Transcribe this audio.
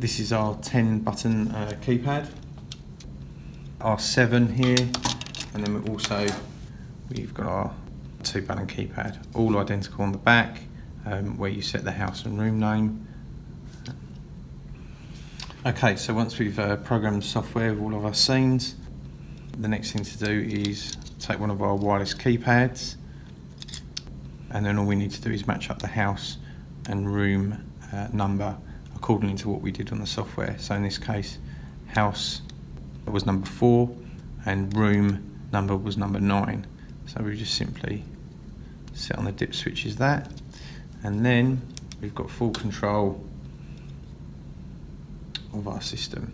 This is our 10 button keypad, our 7 here, and then we've got our 2 button keypad, all identical on the back, where you set the house and room name. Okay, so once we've programmed the software with all of our scenes, the next thing to do is take one of our wireless keypads, and then all we need to do is match up the house and room number according to what we did on the software. So in this case, house was number 4 and room number was number 9. So we just simply set on the dip switch as that, and then we've got full control of our system.